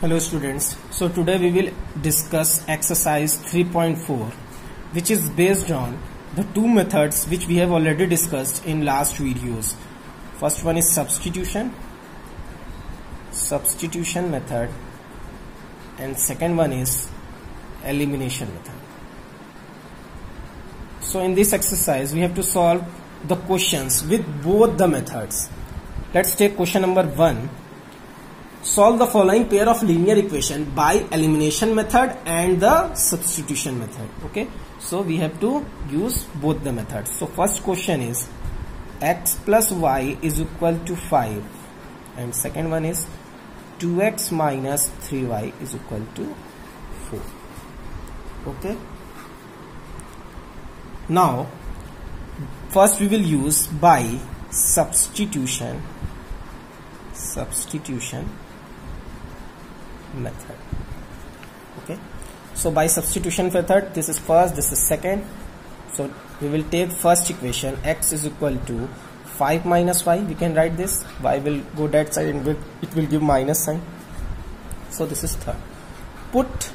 Hello students, so today we will discuss exercise 3.4 which is based on the two methods which we have already discussed in last videos. First one is substitution method and second one is elimination method. So in this exercise we have to solve the questions with both the methods. Let's take question number 1. Solve the following pair of linear equation by elimination method and the substitution method. Okay, so we have to use both the methods. So first question is x plus y is equal to 5 and second one is 2x minus 3y is equal to 4. Okay, now first we will use by substitution method. Okay, so by substitution method, this is first, this is second. So we will take first equation, x is equal to 5 minus y. We can write this, y will go that side and it will give minus sign. So this is third. Put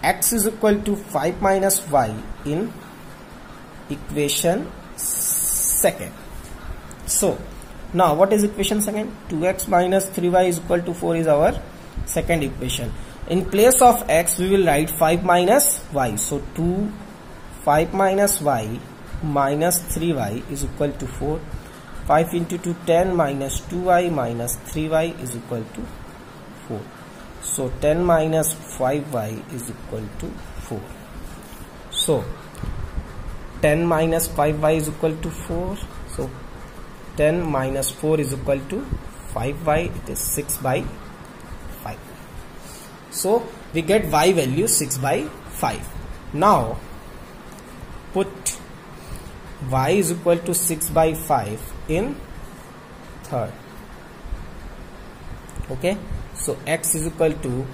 x is equal to 5 minus y in equation second. So now what is equation second? 2x minus 3y is equal to 4 is our second equation. In place of x we will write 5 minus y. So 5 minus y minus 3y is equal to 4. 5 into 2 10 minus 2y minus 3y is equal to 4. So 10 minus 5y is equal to 4. So 10 minus 5y is equal to 4. So 10 minus 4 is equal to 5y. It is 6 by 5. So we get y value 6 by 5. Now put y is equal to 6 by 5 in third. Okay, so x is equal to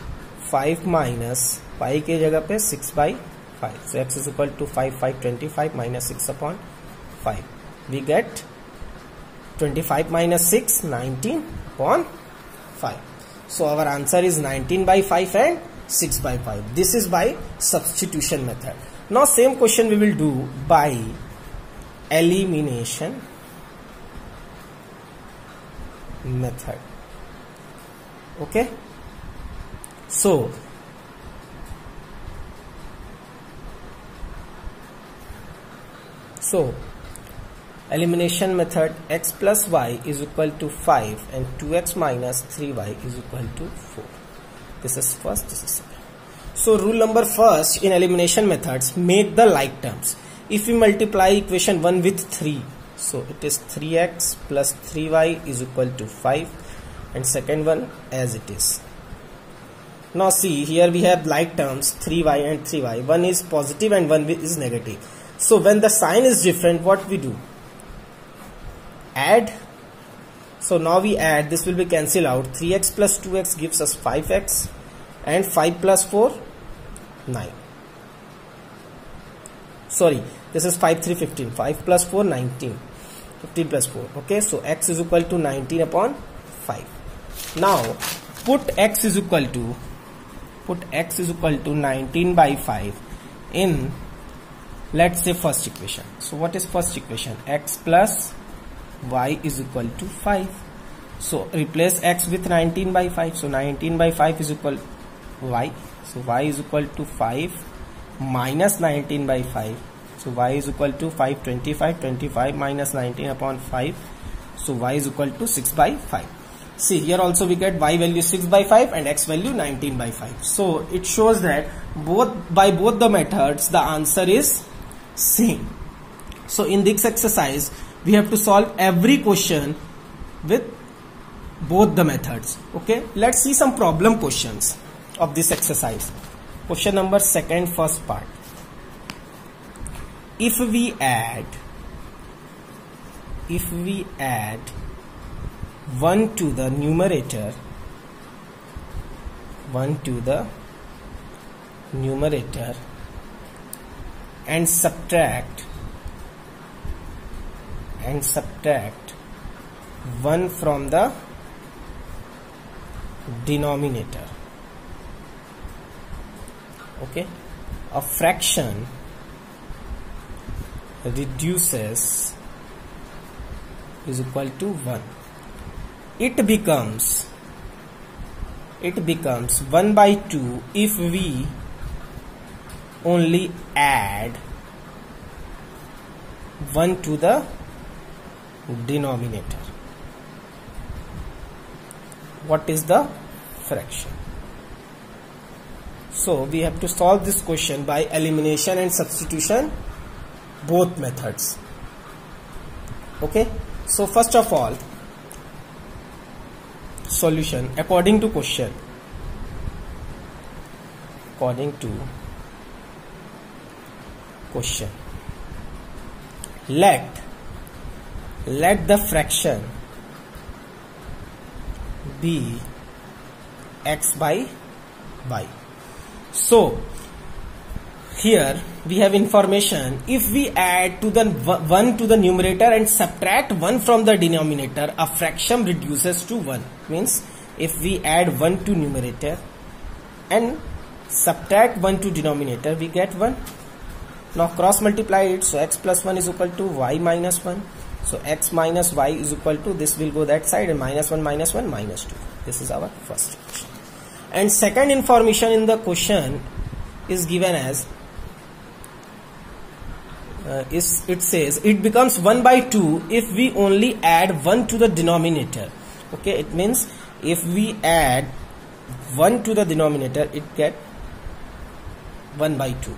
5 minus y के जगह पे 6 by 5. So x is equal to 5 25 minus 6 upon 5. We get 25 minus 6 19 upon 5. So our answer is 19 by 5 and 6 by 5. This is by substitution method. Now same question we will do by elimination method. Okay, so elimination method, x plus y is equal to 5 and 2x minus 3y is equal to 4. This is first, this is second. So rule number first in elimination methods, make the like terms. If we multiply equation 1 with 3, so it is 3x plus 3y is equal to 5 and second one as it is. Now see, here we have like terms 3y and 3y. One is positive and one is negative. So when the sign is different, what we do? Add. So now we add, this will be cancelled out. 3x plus 2x gives us 5x and 5 plus 4 9. Sorry, this is 5 3 15. 5 plus 4 19. 15 plus 4. Okay, so x is equal to 19 upon 5. Now put x is equal to 19 by 5 in, let's say, first equation. So what is first equation? X plus y is equal to 5. So replace x with 19 by 5. So 19 by 5 is equal to y. So y is equal to 5 minus 19 by 5. So y is equal to 5 25 minus 19 upon 5. So y is equal to 6 by 5. See, here also we get y value 6 by 5 and x value 19 by 5. So it shows that by both the methods the answer is same. So in this exercise we have to solve every question with both the methods. Okay, let's see some problem questions of this exercise. Question number second, first part. If we add 1 to the numerator and subtract 1 from the denominator. Okay, a fraction reduces is equal to 1. It becomes 1 by 2 if we only add 1 to the denominator. What is the fraction? So we have to solve this question by elimination and substitution, both methods. Okay, so first of all, solution according to question. Let the fraction be x by y. So here we have information. If we add to the 1 to the numerator and subtract 1 from the denominator, a fraction reduces to 1. Means if we add 1 to numerator and subtract 1 to denominator, we get 1. Now cross multiply it. So x plus 1 is equal to y minus 1. So x minus y is equal to, this will go that side, and minus 1 minus 1 minus 2. This is our first equation. And second information in the question is given as it says it becomes 1 by 2 if we only add 1 to the denominator. Okay, it means if we add 1 to the denominator, it get 1 by 2.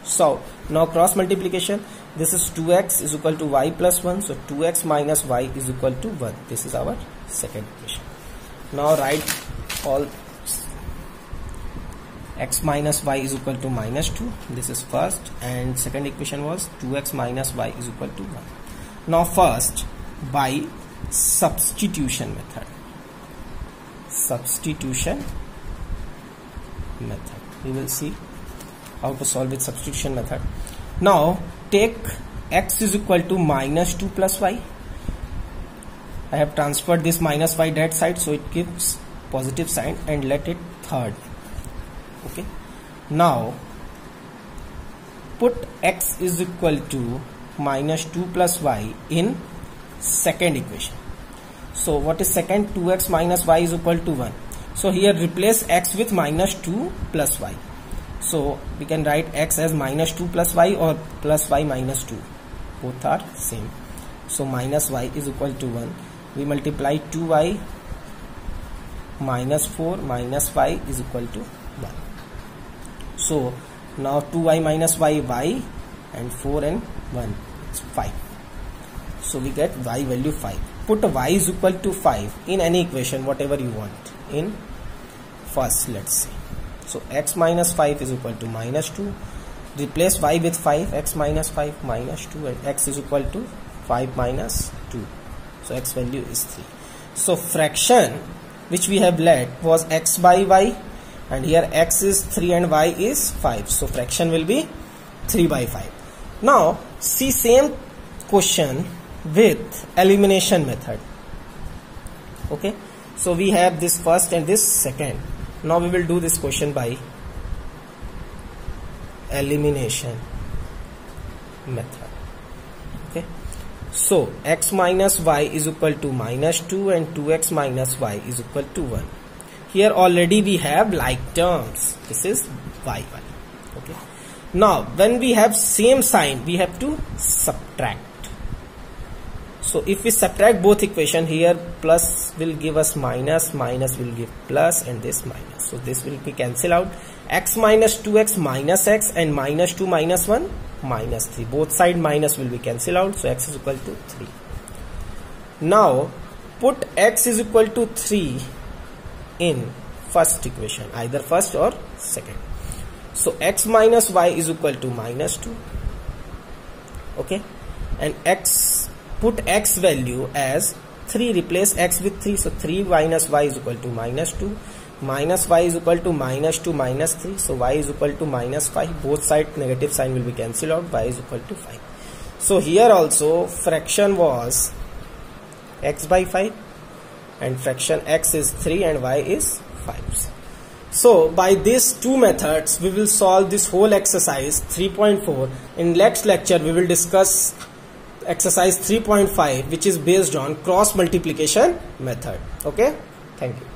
So now cross multiplication. This is 2x is equal to y plus 1. So 2x minus y is equal to 1. This is our second equation. Now write all. X minus y is equal to minus 2. This is first, and second equation was 2x minus y is equal to 1. Now first, by substitution method. We will see how to solve with substitution method. Now take x is equal to minus 2 plus y. I have transferred this minus y that side, so it gives positive sign, and let it third. Okay, now put x is equal to minus 2 plus y in second equation. So what is second? 2x minus y is equal to 1. So here replace x with minus 2 plus y. So we can write x as minus 2 plus y or plus y minus 2. Both are same. So minus y is equal to 1. We multiply 2y minus 4 minus y is equal to 1. So now 2y minus y, and 4 and 1, it's 5. So we get y value 5. Put y is equal to 5 in any equation, whatever you want. In first, let's say. So x minus 5 is equal to minus 2. Replace y with 5, x minus 5 minus 2, and x is equal to 5 minus 2. So x value is 3. So fraction which we have let was x by y, and here x is 3 and y is 5. So fraction will be 3 by 5. Now see same question with elimination method. Okay, so we have this first and this second. Now we will do this question by elimination method. Okay, so x minus y is equal to minus 2 and 2x minus y is equal to 1. Here already we have like terms. This is y1. Okay, now when we have same sign, we have to subtract. So if we subtract both equation, here plus will give us minus, minus will give plus, and this minus. So this will be cancel out. X minus 2x minus x, and minus 2 minus 1 minus 3. Both side minus will be cancel out. So x is equal to 3. Now put x is equal to 3 in first equation, either first or second. So x minus y is equal to minus 2. Okay, and x, put x value as 3, replace x with 3. So 3 minus y is equal to minus 2, minus y is equal to minus 2 minus 3. So y is equal to minus 5. Both side negative sign will be cancelled out. Y is equal to 5. So here also fraction was x by 5, and fraction x is 3 and y is 5. So by these two methods we will solve this whole exercise 3.4. In next lecture we will discuss exercise 3.5, which is based on cross multiplication method. Okay, thank you.